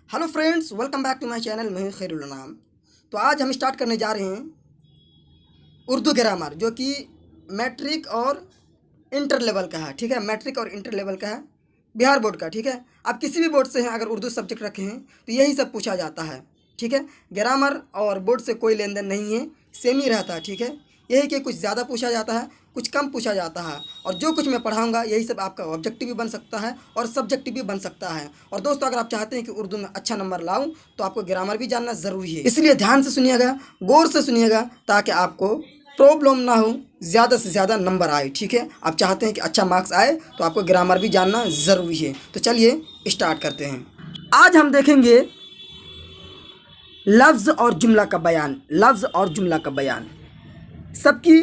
Hello friends, welcome back to my channel. मैं खैरुल नाम। तो आज हम स्टार्ट करने जा रहे हैं उर्दू ग्रामर, जो कि मैट्रिक और इंटर लेवल का है। ठीक है, मैट्रिक और इंटर लेवल का है, बिहार बोर्ड का। ठीक है, आप किसी भी बोर्ड से हैं, अगर उर्दू सब्जेक्ट रखे हैं तो यही सब पूछा जाता है। ठीक है, ग्रामर और बोर्ड से कोई लेन देन नहीं है, सेम ही रहता है। ठीक है, यही कि कुछ ज़्यादा पूछा जाता है, कुछ कम पूछा जाता है, और जो कुछ मैं पढ़ाऊंगा यही सब आपका ऑब्जेक्टिव भी बन सकता है और सब्जेक्टिव भी बन सकता है। और दोस्तों, अगर आप चाहते हैं कि उर्दू में अच्छा नंबर लाऊं तो आपको ग्रामर भी जानना ज़रूरी है, इसलिए ध्यान से सुनिएगा, गौर से सुनिएगा, ताकि आपको प्रॉब्लम ना हो, ज़्यादा से ज़्यादा नंबर आए। ठीक है, आप चाहते हैं कि अच्छा मार्क्स आए तो आपको ग्रामर भी जानना ज़रूरी है। तो चलिए स्टार्ट करते हैं। आज हम देखेंगे लफ्ज़ और जुमला का बयान। लफ्ज़ और जुमला का बयान, सबकी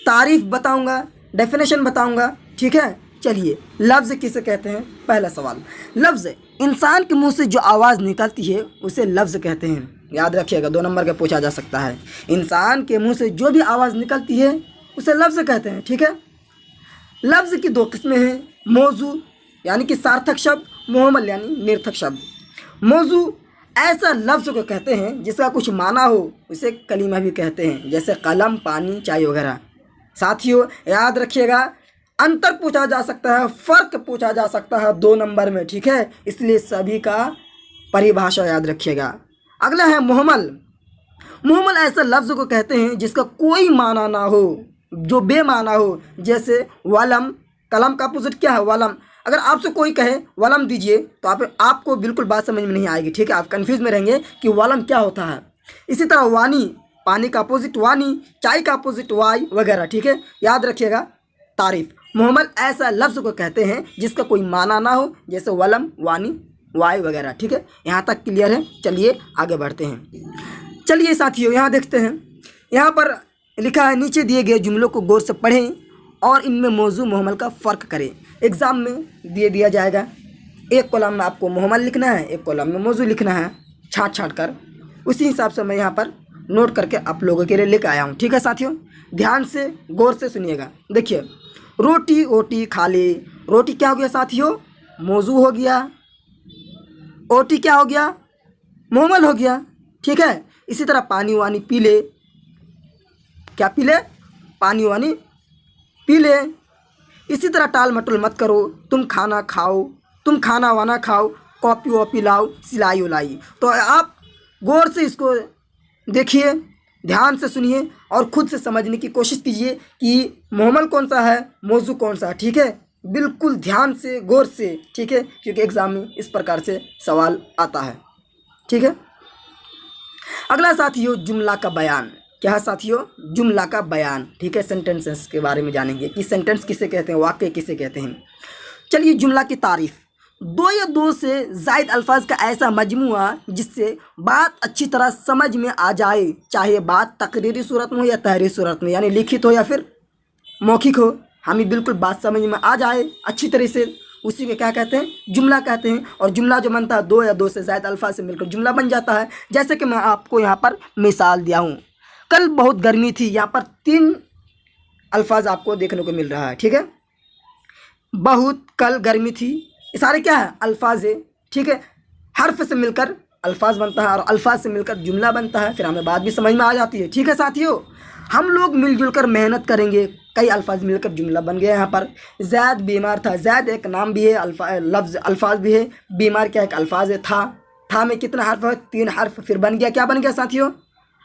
तारीफ बताऊंगा, डेफिनेशन बताऊंगा। ठीक है, चलिए, लफ्ज़ किसे कहते हैं? पहला सवाल, लफ्ज़ इंसान के मुंह से जो आवाज़ निकलती है उसे लफ्ज़ कहते हैं। याद रखिएगा, 2 नंबर का पूछा जा सकता है। इंसान के मुंह से जो भी आवाज़ निकलती है उसे लफ्ज़ कहते हैं। ठीक है, लफ्ज़ की 2 किस्में हैं, मौजू यानी कि सार्थक शब्द, मुहम्मल यानी निर्थक शब्द। मौजू ऐसा लफ्ज़ को कहते हैं जिसका कुछ माना हो, उसे कलीमा भी कहते हैं, जैसे कलम, पानी, चाय वगैरह। साथियों, याद रखिएगा, अंतर पूछा जा सकता है, फ़र्क पूछा जा सकता है 2 नंबर में। ठीक है, इसलिए सभी का परिभाषा याद रखिएगा। अगला है मुहम्मल। मुहम्मल ऐसा लफ्ज़ को कहते हैं जिसका कोई माना ना हो, जो बेमाना हो, जैसे वलम। कलम का अपोजिट क्या है? वलम। अगर आपसे कोई कहे वलम दीजिए तो आपको बिल्कुल बात समझ में नहीं आएगी। ठीक है, आप कंफ्यूज में रहेंगे कि वलम क्या होता है। इसी तरह वानी, पानी का अपोजिट वानी, चाय का अपोजिट वाई वगैरह। ठीक है, याद रखिएगा। तारीफ, मुहम्मल ऐसा लफ्ज़ को कहते हैं जिसका कोई माना ना हो, जैसे वलम, वानी, वाई वगैरह। ठीक है, यहाँ तक क्लियर है। चलिए आगे बढ़ते हैं। चलिए साथियों, यहाँ देखते हैं, यहाँ पर लिखा है, नीचे दिए गए जुमलों को गौर से पढ़ें और इनमें मौजू मुहम्मल का फ़र्क करें। एग्ज़ाम में दिया जाएगा, एक कॉलम में आपको मुहम्मल लिखना है, एक कॉलम में मौजू लिखना है, छाँट कर। उसी हिसाब से मैं यहाँ पर नोट करके आप लोगों के लिए लेकर आया हूँ। ठीक है साथियों, ध्यान से गौर से सुनिएगा। देखिए, रोटी ओटी खा ले। रोटी क्या हो गया साथियों? मौजू हो गया। ओटी क्या हो गया? मुहम्मल हो गया। ठीक है, इसी तरह पानी वानी पी ले। क्या पी ले? पानी वानी पी ले। इसी तरह टाल मटोल मत करो, तुम खाना खाओ, तुम खाना वाना खाओ, कॉपी वॉपी लाओ, सिलाई उलाई। तो आप गौर से इसको देखिए, ध्यान से सुनिए और खुद से समझने की कोशिश कीजिए कि मुहम्मल कौन सा है, मौजू कौन सा है। ठीक है, बिल्कुल ध्यान से, गौर से। ठीक है, क्योंकि एग्ज़ाम में इस प्रकार से सवाल आता है। ठीक है, अगला साथियों, जुमला का बयान। क्या है साथियों? जुमला का बयान। ठीक है, सेंटेंसेस के बारे में जानेंगे कि सेंटेंस किसे कहते हैं, वाक्य किसे कहते हैं। चलिए, जुमला की तारीफ, 2 या 2 से ज़ायद अल्फाज का ऐसा मजमुआ जिससे बात अच्छी तरह समझ में आ जाए, चाहे बात तकरीरी सूरत में हो या तहरीरी सूरत में, यानी लिखित हो या फिर मौखिक हो, हमें बिल्कुल बात समझ में आ जाए अच्छी तरह से, उसी को क्या कहते हैं? जुमला कहते हैं। और जुमला जो बनता है 2 या 2 से ज़ायद अल्फाज से मिलकर जुमला बन जाता है। जैसे कि मैं आपको यहाँ पर मिसाल दिया हूँ, कल बहुत गर्मी थी। यहाँ पर 3 अल्फाज आपको देखने को मिल रहा है। ठीक है, बहुत, कल, गर्मी थी, ये सारे क्या है? अल्फाज है। ठीक है, हर्फ से मिलकर अल्फाज बनता है और अल्फाज से मिलकर जुमला बनता है, फिर हमें बात भी समझ में आ जाती है। ठीक है साथियों, हम लोग मिलजुल कर मेहनत करेंगे, कई अल्फाज मिलकर जुमला बन गया। यहाँ पर ज़ैद बीमार था। ज़ैद एक नाम भी है, लफ्ज़ अल्फाज भी है। बीमार क्या एक अल्फाज है। था में कितना हर्फ है? 3 हर्फ। फिर बन गया, क्या बन गया साथियों?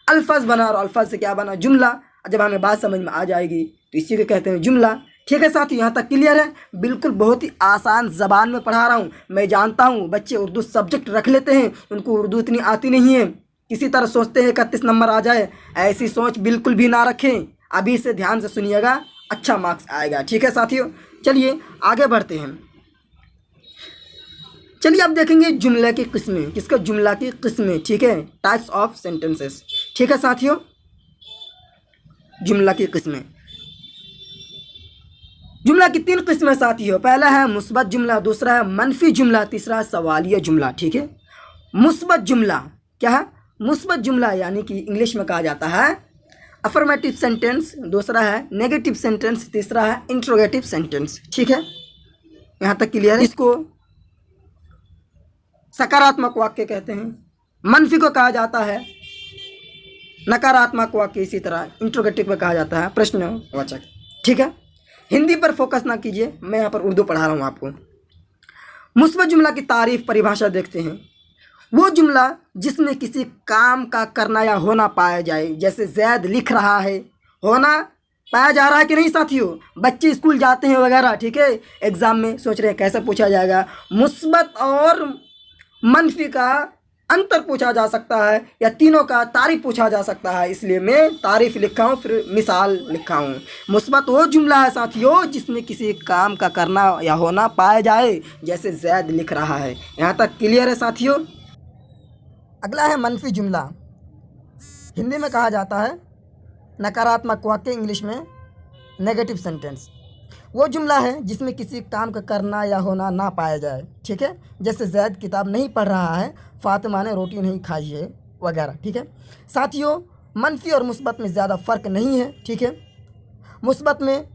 अल्फाज बना, और अल्फाज से क्या बना? जुमला। जब हमें बात समझ में आ जाएगी तो इसी को कहते हैं जुमला। ठीक है साथियों, यहाँ तक क्लियर है? बिल्कुल बहुत ही आसान ज़बान में पढ़ा रहा हूँ। मैं जानता हूँ बच्चे उर्दू सब्जेक्ट रख लेते हैं, उनको उर्दू इतनी आती नहीं है, किसी तरह सोचते हैं 31 नंबर आ जाए। ऐसी सोच बिल्कुल भी ना रखें। अभी से ध्यान से सुनिएगा, अच्छा मार्क्स आएगा। ठीक है साथियों, चलिए आगे बढ़ते हैं। चलिए अब देखेंगे जुमले की किस्में। किसका? जुमला की किस्में। ठीक है, टाइप्स ऑफ सेंटेंसेस। ठीक है साथियों, जुमला की किस्में। जुमला की 3 किस्में साथियों। पहला है मुस्बत जुमला, दूसरा है मनफी जुमला, तीसरा है सवालिया जुमला। ठीक है, मुस्बत जुमला क्या है? मुस्बत जुमला यानी कि इंग्लिश में कहा जाता है अफर्मेटिव सेंटेंस, दूसरा है नेगेटिव सेंटेंस, तीसरा है इंट्रोगेटिव सेंटेंस। ठीक है, यहाँ तक क्लियर है। इसको सकारात्मक वाक्य कहते हैं, मनफी को कहा जाता है नकारात्मक वाक्य, इसी तरह इंट्रोगेटिव को कहा जाता है प्रश्नवाचक। ठीक है, हिंदी पर फोकस ना कीजिए, मैं यहाँ पर उर्दू पढ़ा रहा हूँ आपको। मुस्बत जुमला की तारीफ परिभाषा देखते हैं। वो जुमला जिसमें किसी काम का करना या होना पाया जाए, जैसे जैद लिख रहा है, होना पाया जा रहा है कि नहीं साथियों? बच्चे स्कूल जाते हैं वगैरह, ठीक है, एग्ज़ाम में सोच रहे हैं कैसे पूछा जाएगा, मुस्बत और मनफी का अंतर पूछा जा सकता है या तीनों का तारीफ पूछा जा सकता है, इसलिए मैं तारीफ लिखा हूँ, फिर मिसाल लिखा हूँ। मुस्बत वो जुमला है साथियों जिसमें किसी काम का करना या होना पाया जाए, जैसे जैद लिख रहा है। यहाँ तक क्लियर है साथियों? अगला है मनफी जुमला। हिंदी में कहा जाता है नकारात्मक वाक्य, इंग्लिश में नेगेटिव सेंटेंस। वो जुमला है जिसमें किसी काम का करना या होना ना पाया जाए। ठीक है, जैसे जैद किताब नहीं पढ़ रहा है, फातिमा ने रोटी नहीं खाई है वगैरह। ठीक है साथियों, मनफी और मुस्बत में ज़्यादा फ़र्क नहीं है। ठीक है, मुस्बत में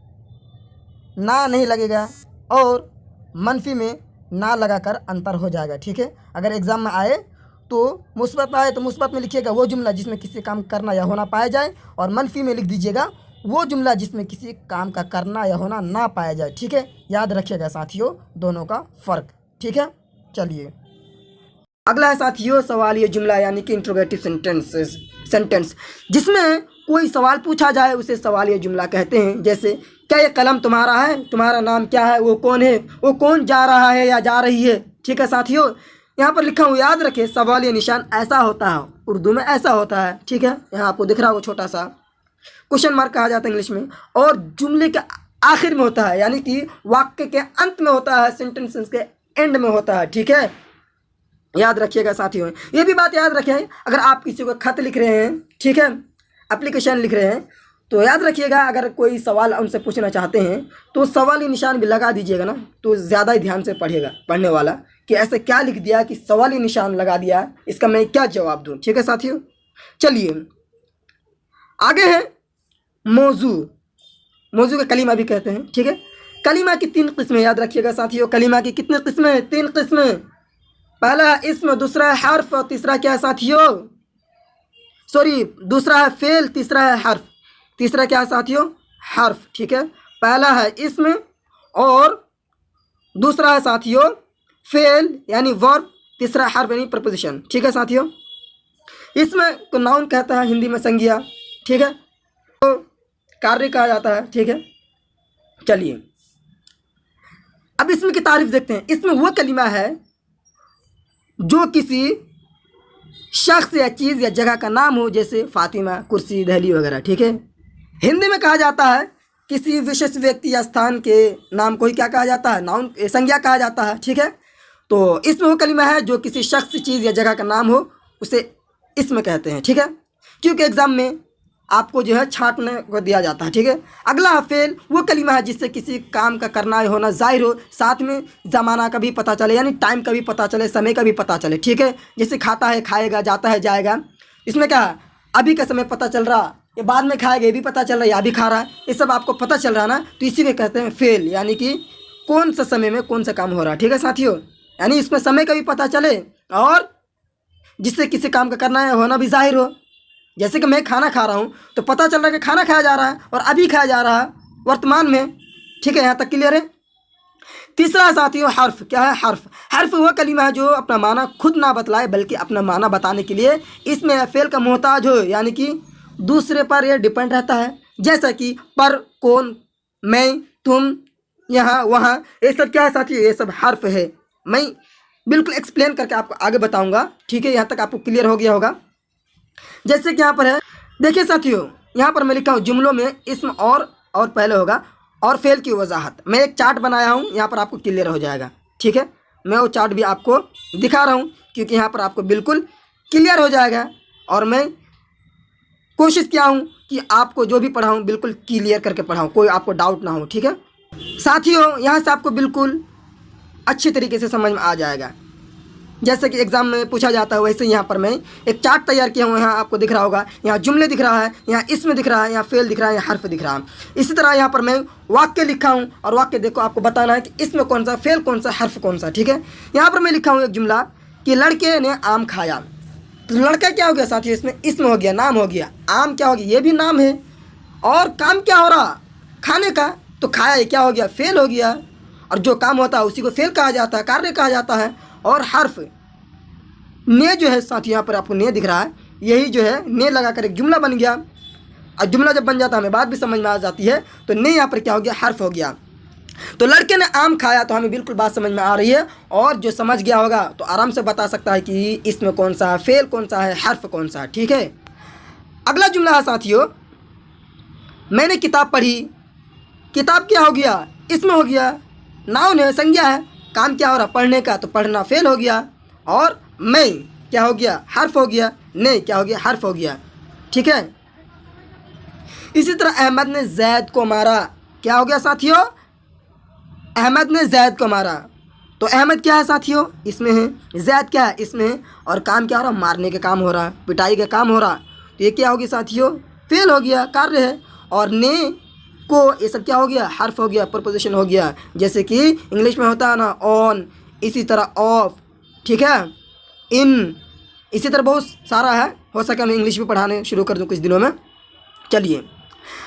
ना नहीं लगेगा और मनफी में ना लगाकर अंतर हो जाएगा। ठीक है, अगर एग्ज़ाम में आए तो मुस्बत आए तो मुस्बत में लिखिएगा वो जुमला जिसमें किसी काम करना या होना पाया जाए, और मनफी में लिख दीजिएगा वो जुमला जिसमें किसी काम का करना या होना ना पाया जाए। ठीक है, याद रखिएगा साथियों दोनों का फ़र्क। ठीक है, चलिए अगला है साथियों सवालिया जुमला, यानी कि इंट्रोगेटिव सेंटेंस जिसमें कोई सवाल पूछा जाए उसे सवालिया जुमला कहते हैं। जैसे क्या ये कलम तुम्हारा है, तुम्हारा नाम क्या है, वो कौन है, वो कौन जा रहा है या जा रही है। ठीक है साथियों, यहाँ पर लिखा हूँ, याद रखें सवालिया निशान ऐसा होता है, उर्दू में ऐसा होता है। ठीक है, यहाँ आपको दिख रहा हो छोटा सा क्वेश्चन मार्क कहा जाता है इंग्लिश में, और जुमले के आखिर में होता है, यानी कि वाक्य के अंत में होता है, सेंटेंस के एंड में होता है। ठीक है, याद रखिएगा साथियों। ये भी बात याद रखें, अगर आप किसी को खत लिख रहे हैं, ठीक है, एप्लीकेशन लिख रहे हैं, तो याद रखिएगा अगर कोई सवाल उनसे पूछना चाहते हैं तो सवाली निशान भी लगा दीजिएगा ना, तो ज़्यादा ही ध्यान से पढ़ेगा पढ़ने वाला कि ऐसे क्या लिख दिया कि सवाली निशान लगा दिया, इसका मैं क्या जवाब दूँ। ठीक है साथियों, चलिए आगे है मौजू। मौजू का कलीमा भी कहते हैं। ठीक है, कलीमा की 3 किस्में याद रखिएगा साथियों। कलीमा की कितने किस्में? 3 किस्में। पहला है इस्म, दूसरा है हर्फ और तीसरा क्या है साथियों? दूसरा है फेल, तीसरा है हर्फ। तीसरा क्या है साथियों? हर्फ। ठीक है, पहला है इस्म और दूसरा है साथियों फेल यानी वर्ब, तीसरा हर्फ यानी प्रपोजिशन। ठीक है साथियों, इसमें को नाउन कहता है हिंदी में संज्ञा। ठीक है, तो कार्य कहा जाता है। ठीक है, चलिए अब इसमें की तारीफ देखते हैं। इसमें वो कलीमा है जो किसी शख्स या चीज़ या जगह का नाम हो, जैसे फातिमा, कुर्सी, दहली वगैरह। ठीक है, हिंदी में कहा जाता है किसी विशेष व्यक्ति या स्थान के नाम को ही क्या कहा जाता है? नाउन, संज्ञा कहा जाता है। ठीक है, तो इसमें वो कलीमा है जो किसी शख्स, चीज़ या जगह का नाम हो, उसे इसमें कहते हैं। ठीक है, क्योंकि एग्ज़ाम में आपको जो है छांटने को दिया जाता है। ठीक है, अगला है फेल। वो कलीमा है जिससे किसी काम का करना होना जाहिर हो, साथ में ज़माना का भी पता चले, यानी टाइम का भी पता चले, समय का भी पता चले। ठीक है, जैसे खाता है खाएगा, जाता है जाएगा, इसमें क्या है अभी का समय पता चल रहा, ये बाद में खाएगा ये भी पता चल रहा है, या अभी खा रहा है, ये सब आपको पता चल रहा है ना, तो इसी में कहते हैं फेल, यानी कि कौन सा समय में कौन सा काम हो रहा है। ठीक है साथियों, यानी इसमें समय का भी पता चले और जिससे किसी काम का करना है होना भी जाहिर हो। जैसे कि मैं खाना खा रहा हूँ तो पता चल रहा है कि खाना खाया जा रहा है और अभी खाया जा रहा है वर्तमान में। ठीक है, यहाँ तक क्लियर है। तीसरा साथियों हर्फ। क्या है हर्फ? हर्फ वो कलीमा है जो अपना माना खुद ना बतलाए बल्कि अपना माना बताने के लिए इसमें फेल का मोहताज हो, यानी कि दूसरे पर यह डिपेंड रहता है। जैसा कि पर, कौन, मैं, तुम, यहाँ, वहाँ, ये सब क्या है साथियों? ये सब हर्फ है। मैं बिल्कुल एक्सप्लेन करके आपको आगे बताऊँगा। ठीक है, यहाँ तक आपको क्लियर हो गया होगा। जैसे कि यहाँ पर है, देखिए साथियों, यहाँ पर मैं लिखा हूँ जुमलों में इस्म और पहले होगा और फेल की वजाहत। मैं एक चार्ट बनाया हूँ, यहाँ पर आपको क्लियर हो जाएगा। ठीक है, मैं वो चार्ट भी आपको दिखा रहा हूँ क्योंकि यहाँ पर आपको बिल्कुल क्लियर हो जाएगा, और मैं कोशिश किया हूँ कि आपको जो भी पढ़ाऊँ बिल्कुल क्लियर करके पढ़ाऊँ, कोई आपको डाउट ना हो। ठीक है साथियों, यहाँ से आपको बिल्कुल अच्छी तरीके से समझ में आ जाएगा। जैसे कि एग्जाम में पूछा जाता है वैसे यहाँ पर मैं एक चार्ट तैयार किया हूँ। यहाँ आपको दिख रहा होगा, यहाँ जुमले दिख रहा है, यहाँ इसमें दिख रहा है, यहाँ फेल दिख रहा है, यहाँ हर्फ दिख रहा है। इसी तरह यहाँ पर मैं वाक्य लिखा हूँ और वाक्य देखो आपको बताना है कि इसमें कौन सा फेल, कौन सा हर्फ कौन सा। ठीक है, यहाँ पर मैं लिखा हूँ एक जुमला कि लड़के ने आम खाया। तो लड़का क्या हो गया साथियों, इसमें हो गया, नाम हो गया। आम क्या हो गया, ये भी नाम है। और काम क्या हो रहा, खाने का, तो खाया ये क्या हो गया, फेल हो गया। और जो काम होता है उसी को फेल कहा जाता है, कार्य कहा जाता है। और हर्फ ने जो है साथियों, यहाँ पर आपको ने दिख रहा है, यही जो है ने लगा कर एक जुमला बन गया। और जुमला जब बन जाता है हमें बात भी समझ में आ जाती है। तो ने यहाँ पर क्या हो गया, हर्फ हो गया। तो लड़के ने आम खाया, तो हमें बिल्कुल बात समझ में आ रही है। और जो समझ गया होगा तो आराम से बता सकता है कि इसमें कौन सा है फेल, कौन सा है हर्फ, कौन सा है। ठीक है, अगला जुमला है साथियों, मैंने किताब पढ़ी। किताब क्या हो गया, इसमें हो गया, नाउन है, संज्ञा है। काम क्या हो रहा, पढ़ने का, तो पढ़ना फेल हो गया। और मैं क्या हो गया, हर्फ हो गया। नहीं क्या हो गया, हर्फ हो गया। ठीक है, इसी तरह अहमद ने जैद को मारा। क्या हो गया साथियों, अहमद ने जैद को मारा। तो अहमद क्या है साथियों, इसमें है, जैद क्या है, इसमें है। और काम क्या हो रहा, मारने का काम हो रहा, पिटाई का काम हो रहा। तो ये क्या हो गया साथियों, फेल हो गया, कार्य है। और ने को ये सब क्या हो गया, हर्फ हो गया, प्रपोजिशन हो गया। जैसे कि इंग्लिश में होता है ना ऑन, इसी तरह ऑफ, ठीक है, इन, इसी तरह बहुत सारा है। हो सके मैं इंग्लिश भी पढ़ाने शुरू कर दूँ कुछ दिनों में। चलिए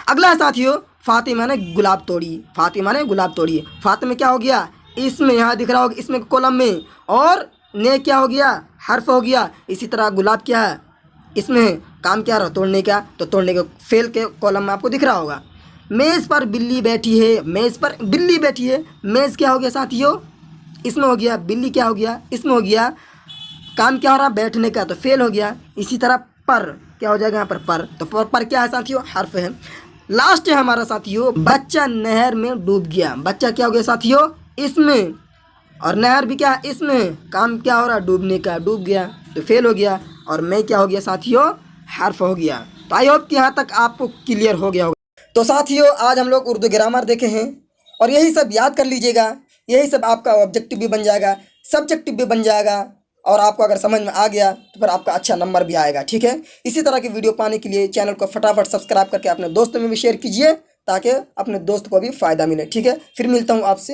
अगला है साथियों, फातिमा ने गुलाब तोड़ी। फातिमा ने गुलाब तोड़ी, फातिमा क्या हो गया, इसमें, यहाँ दिख रहा होगा इसमें कॉलम में। और ने क्या हो गया, हर्फ हो गया। इसी तरह गुलाब क्या है, इसमें, काम क्या रहा, तोड़ने का, तो तोड़ने के फेल के कॉलम में आपको दिख रहा होगा। मेज़ पर बिल्ली बैठी है, मेज़ पर बिल्ली बैठी है। मेज़ क्या हो गया साथियों, इसमें हो गया, बिल्ली क्या हो गया, इसमें हो गया। काम क्या हो रहा, बैठने का, तो फेल हो गया। इसी तरह पर क्या हो जाएगा यहाँ पर, तो पर क्या है साथियों, हर्फ है। लास्ट है हमारा साथियों, बच्चा नहर में डूब गया। बच्चा क्या हो गया साथियों, इसमें, और नहर भी क्या है, इसमें। काम क्या हो रहा, डूबने का, डूब गया, तो फेल हो गया। और मैं क्या हो गया साथियों, हर्फ हो गया। तो आई होप कि यहाँ तक आपको क्लियर हो गया होगा। तो साथियों आज हम लोग उर्दू ग्रामर देखे हैं और यही सब याद कर लीजिएगा। यही सब आपका ऑब्जेक्टिव भी बन जाएगा, सब्जेक्टिव भी बन जाएगा। और आपको अगर समझ में आ गया तो फिर आपका अच्छा नंबर भी आएगा। ठीक है, इसी तरह की वीडियो पाने के लिए चैनल को फटाफट सब्सक्राइब करके अपने दोस्तों में भी शेयर कीजिए ताकि अपने दोस्त को भी फ़ायदा मिले। ठीक है, फिर मिलता हूँ आपसे।